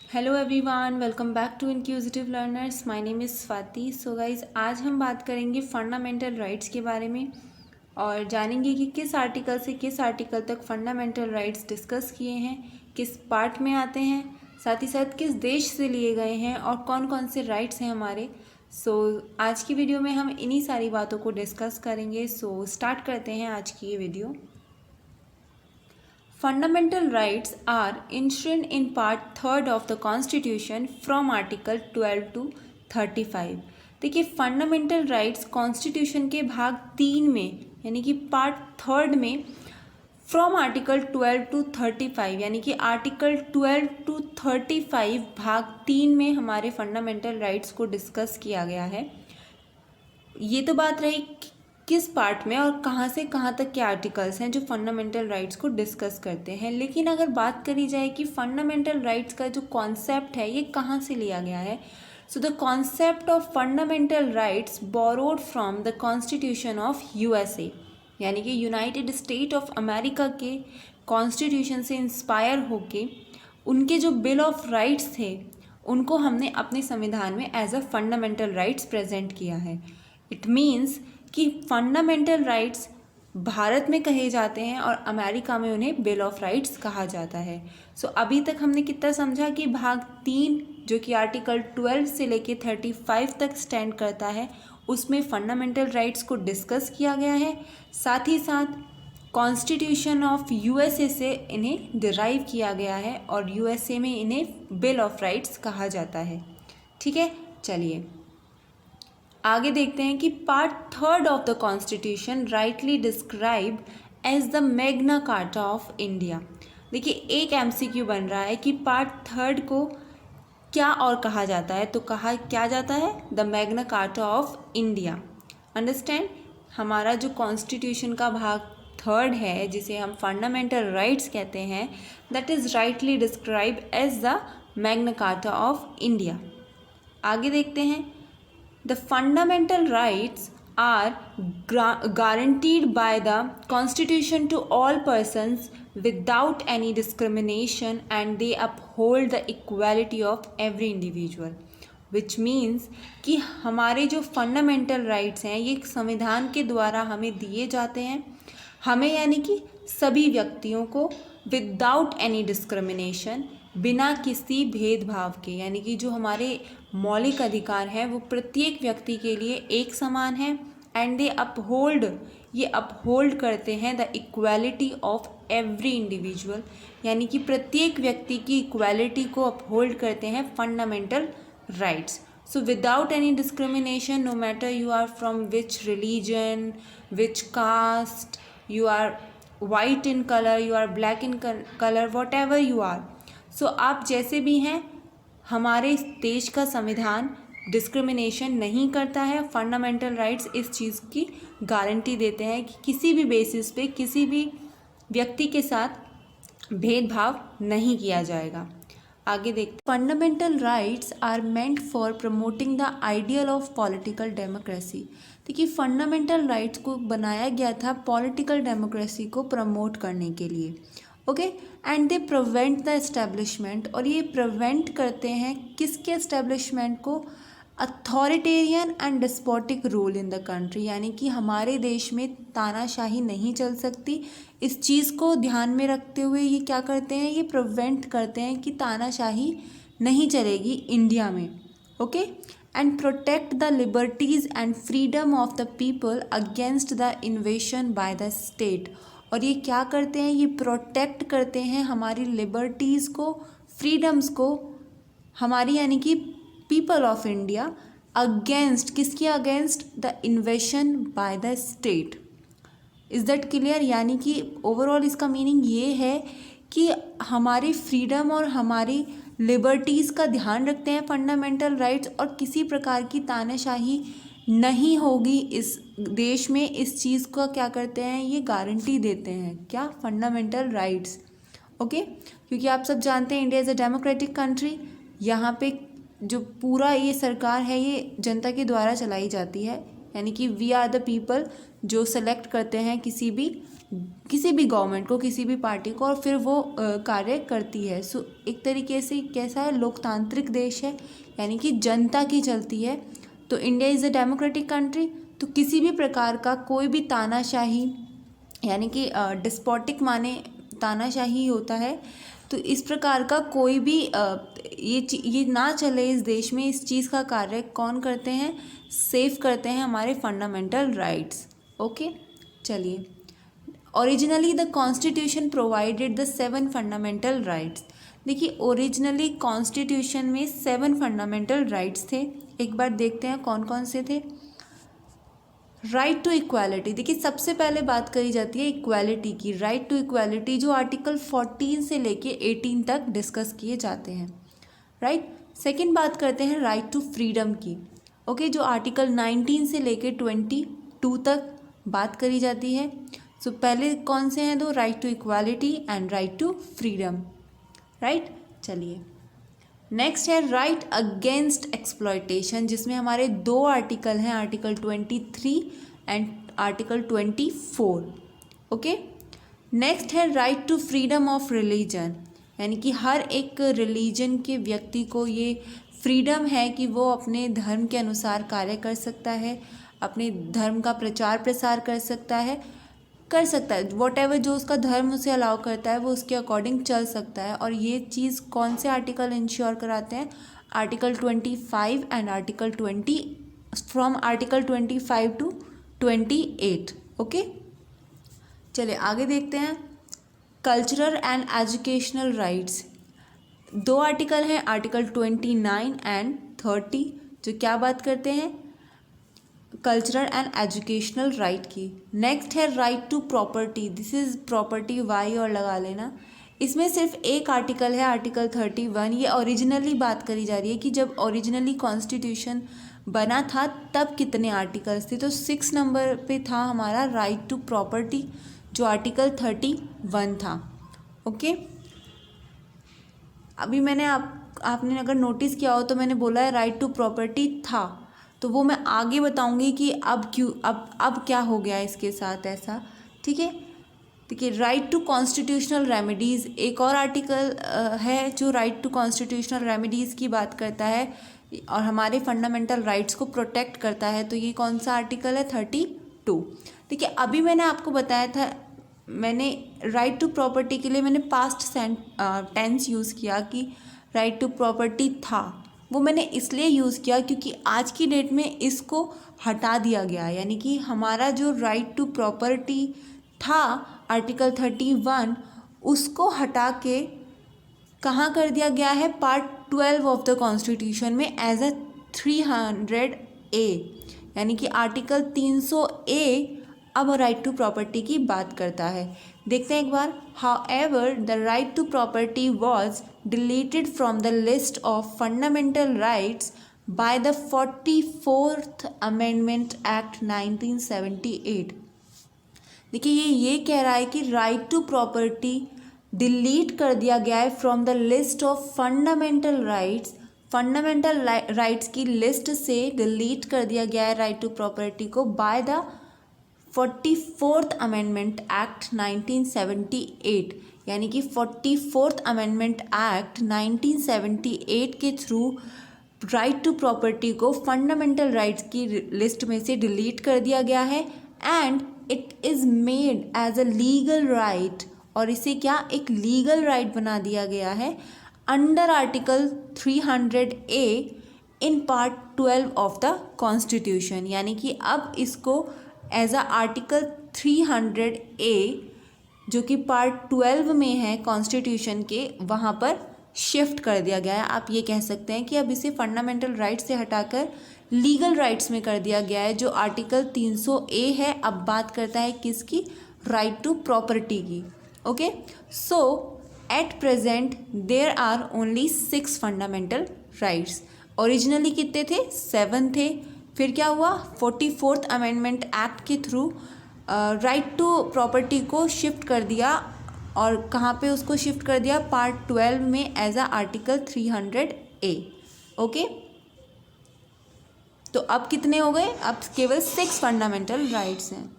Hello everyone, welcome back to inquisitive learners. My name is Swati. So guys, आज हम बात करेंगे फंडामेंटल राइट्स के बारे में और जानेंगे कि किस आर्टिकल से किस आर्टिकल तक फंडामेंटल राइट्स डिस्कस किए हैं, किस पार्ट में आते हैं, साथ ही साथ किस देश से लिए गए हैं और कौन कौन से राइट्स हैं हमारे। आज की वीडियो में हम इन्हीं सारी बातों को डिस्कस करेंगे। स्टार्ट करते हैं आज की ये video. Fundamental rights are enshrined in Part 3rd of the Constitution from Article 12 to 35। देखिए, फंडामेंटल राइट्स कॉन्स्टिट्यूशन के भाग 3 में यानी कि पार्ट 3rd में फ्रॉम आर्टिकल 12 टू 35 यानी कि आर्टिकल 12 टू 35 भाग 3 में हमारे फंडामेंटल राइट्स को डिस्कस किया गया है। ये तो बात रही किस पार्ट में और कहाँ से कहाँ तक के आर्टिकल्स हैं जो फंडामेंटल राइट्स को डिस्कस करते हैं। लेकिन अगर बात करी जाए कि फंडामेंटल राइट्स का जो कॉन्सेप्ट है ये कहाँ से लिया गया है, so the concept of fundamental rights borrowed from the constitution of USA यानी कि यूनाइटेड स्टेट ऑफ अमेरिका के कॉन्स्टिट्यूशन से इंस्पायर होके उनके जो बिल ऑफ राइट्स थे उनको हमने अपने संविधान में as a fundamental rights present किया है। इट मीन्स कि फंडामेंटल राइट्स भारत में कहे जाते हैं और अमेरिका में उन्हें बिल ऑफ राइट्स कहा जाता है। अभी तक हमने कितना समझा कि भाग 3 जो कि आर्टिकल 12 से लेके 35 तक स्टैंड करता है उसमें फंडामेंटल राइट्स को डिस्कस किया गया है। साथ ही साथ कॉन्स्टिट्यूशन ऑफ यूएसए से इन्हें डिराइव किया गया है और यूएसए में इन्हें बिल ऑफ राइट्स कहा जाता है। ठीक है, चलिए आगे देखते हैं कि part 3rd of the constitution rightly describe as the Magna Carta of India. देखिए, एक एमसीक्यू बन रहा है कि पार्ट 3rd को क्या और कहा जाता है, तो कहा क्या जाता है the Magna Carta of India. Understand, हमारा जो कॉन्स्टिट्यूशन का भाग 3rd है जिसे हम फंडामेंटल राइट्स कहते हैं, that is rightly describe as the Magna Carta of India. आगे देखते हैं, the fundamental rights are guaranteed by the Constitution to all persons without any discrimination and they uphold the equality of every individual, which means कि हमारे जो fundamental rights हैं ये संविधान के द्वारा हमें दिए जाते हैं, हमें यानी कि सभी व्यक्तियों को विदाउट एनी डिस्क्रिमिनेशन, बिना किसी भेदभाव के, यानी कि जो हमारे मौलिक अधिकार हैं वो प्रत्येक व्यक्ति के लिए एक समान है। एंड दे अपहोल्ड, ये अपहोल्ड करते हैं the equality of every individual, यानी कि प्रत्येक व्यक्ति की इक्वालिटी को अपहोल्ड करते हैं fundamental rights. So without any discrimination, no matter you are from which religion, which caste, you are white in color, you are black in color, whatever you are, आप जैसे भी हैं, हमारे देश का संविधान डिस्क्रिमिनेशन नहीं करता है। फंडामेंटल राइट्स इस चीज़ की गारंटी देते हैं कि किसी भी बेसिस पे किसी भी व्यक्ति के साथ भेदभाव नहीं किया जाएगा। आगे देखते, fundamental rights are meant for promoting the ideal of political democracy. देखिए, फंडामेंटल राइट्स को बनाया गया था पॉलिटिकल डेमोक्रेसी को प्रमोट करने के लिए। Okay, and they prevent the establishment, और ये प्रिवेंट करते हैं किसके एस्टेब्लिशमेंट को, authoritarian and despotic rule in the country, यानी कि हमारे देश में तानाशाही नहीं चल सकती। इस चीज़ को ध्यान में रखते हुए ये क्या करते हैं, ये प्रिवेंट करते हैं कि तानाशाही नहीं चलेगी इंडिया में। Okay, and protect the liberties and freedom of the people against the इन्वेशन by the state, और ये क्या करते हैं, ये प्रोटेक्ट करते हैं हमारी लिबर्टीज़ को, फ्रीडम्स को, हमारी यानी कि पीपल ऑफ इंडिया अगेंस्ट, किसके against, the इन्वेशन by the state. Is that clear? यानी कि ओवरऑल इसका मीनिंग ये है कि हमारी फ्रीडम और हमारी लिबर्टीज़ का ध्यान रखते हैं फंडामेंटल राइट्स, और किसी प्रकार की तानाशाही नहीं होगी इस देश में। इस चीज़ का क्या करते हैं, ये गारंटी देते हैं, क्या, फंडामेंटल राइट्स। ओके, क्योंकि आप सब जानते हैं India is a democratic country, यहाँ पे जो पूरा ये सरकार है ये जनता के द्वारा चलाई जाती है, यानी कि वी आर द पीपल जो सेलेक्ट करते हैं किसी भी गवर्नमेंट को, किसी भी पार्टी को, और फिर वो कार्य करती है। सो एक तरीके से कैसा है, लोकतांत्रिक देश है, यानी कि जनता की चलती है। तो India is a democratic country. तो किसी भी प्रकार का कोई भी तानाशाही, यानी कि डिस्पोटिक माने तानाशाही होता है, तो इस प्रकार का कोई भी ये ना चले इस देश में। इस चीज़ का कार्य कौन करते हैं, सेव करते हैं हमारे फंडामेंटल राइट्स। ओके, चलिए। Originally the constitution provided the 7 fundamental rights. देखिए, ओरिजिनली कॉन्स्टिट्यूशन में 7 फंडामेंटल राइट्स थे। एक बार देखते हैं कौन कौन से थे। Right to equality. देखिए, सबसे पहले बात करी जाती है इक्वालिटी की। राइट टू इक्वालिटी जो आर्टिकल 14 से लेके 18 तक डिस्कस किए जाते हैं, राइट। सेकंड बात करते हैं राइट टू फ्रीडम की। ओके, जो आर्टिकल 19 से लेके 22 तक बात करी जाती है। सो पहले कौन से हैं दो, right to equality and right to freedom, right. चलिए, नेक्स्ट है राइट अगेंस्ट एक्सप्लॉयटेशन, जिसमें हमारे 2 आर्टिकल हैं, article 23 and article 24। Okay, next है right to freedom of religion, यानी कि हर एक रिलीजन के व्यक्ति को ये फ्रीडम है कि वो अपने धर्म के अनुसार कार्य कर सकता है, अपने धर्म का प्रचार प्रसार कर सकता है, वॉट एवर जो उसका धर्म उसे अलाउ करता है वो उसके अकॉर्डिंग चल सकता है। और ये चीज़ कौन से आर्टिकल इंश्योर कराते हैं, article 25 and article 20, from article 25 to 28। Okay, चलिए आगे देखते हैं। Cultural and educational rights, 2 article हैं, आर्टिकल 29 एंड 30, जो क्या बात करते हैं, कल्चरल एंड एजुकेशनल राइट की। नेक्स्ट है right to property. This is property वाई और लगा लेना। इसमें सिर्फ एक आर्टिकल है, आर्टिकल 31। ये ओरिजिनली बात करी जा रही है कि जब ओरिजिनली कॉन्स्टिट्यूशन बना था तब कितने आर्टिकल्स थे। तो 6 नंबर पे था हमारा राइट टू प्रॉपर्टी, जो आर्टिकल 31 था। ओके, अभी मैंने आपने अगर नोटिस किया हो तो मैंने बोला है राइट टू प्रॉपर्टी था, तो वो मैं आगे बताऊंगी कि अब क्यों, अब क्या हो गया इसके साथ ऐसा, ठीक है। देखिए, राइट टू कॉन्स्टिट्यूशनल रेमेडीज़, एक और आर्टिकल है जो राइट टू कॉन्स्टिट्यूशनल रेमेडीज़ की बात करता है और हमारे फंडामेंटल राइट्स को प्रोटेक्ट करता है। तो ये कौन सा आर्टिकल है, 32। देखिए, अभी मैंने आपको बताया था, मैंने राइट टू प्रॉपर्टी के लिए मैंने पास्ट टेंस यूज़ किया कि राइट टू प्रॉपर्टी था। वो मैंने इसलिए यूज़ किया क्योंकि आज की डेट में इसको हटा दिया गया, यानी कि हमारा जो राइट टू प्रॉपर्टी था आर्टिकल 31, उसको हटा के कहाँ कर दिया गया है, पार्ट 12 ऑफ द कॉन्स्टिट्यूशन में एज अ 300A, यानी कि आर्टिकल 300A अब राइट टू प्रॉपर्टी की बात करता है। देखते हैं एक बार। However the right to property was deleted from the list of fundamental rights by the 44th amendment act 1978। देखिए, ये कह रहा है कि राइट टू प्रॉपर्टी डिलीट कर दिया गया है from the list of fundamental rights. Fundamental rights की लिस्ट से डिलीट कर दिया गया है राइट टू प्रॉपर्टी को by the 44th amendment act 1978, यानी कि 44th अमेंडमेंट एक्ट 1978 के थ्रू राइट टू प्रॉपर्टी को फंडामेंटल राइट्स की लिस्ट में से डिलीट कर दिया गया है and it is made as a legal right, और इसे क्या, एक लीगल राइट बना दिया गया है under article 300A in part 12 of the constitution. यानी कि अब इसको एज अ आर्टिकल 300A जो कि पार्ट 12 में है कॉन्स्टिट्यूशन के, वहाँ पर शिफ्ट कर दिया गया है। आप ये कह सकते हैं कि अब इसे फंडामेंटल राइट्स से हटाकर लीगल राइट्स में कर दिया गया है। जो आर्टिकल 300A है अब बात करता है किसकी, राइट टू प्रॉपर्टी की। Okay, so at present there are only 6 fundamental rights. Originally कितने थे, 7 थे। फिर क्या हुआ, 44th अमेंडमेंट एक्ट के थ्रू राइट टू प्रॉपर्टी को शिफ्ट कर दिया, और कहाँ पे उसको शिफ्ट कर दिया, पार्ट 12 में as a article 300A। Okay, तो अब कितने हो गए? अब केवल 6 फंडामेंटल राइट्स हैं।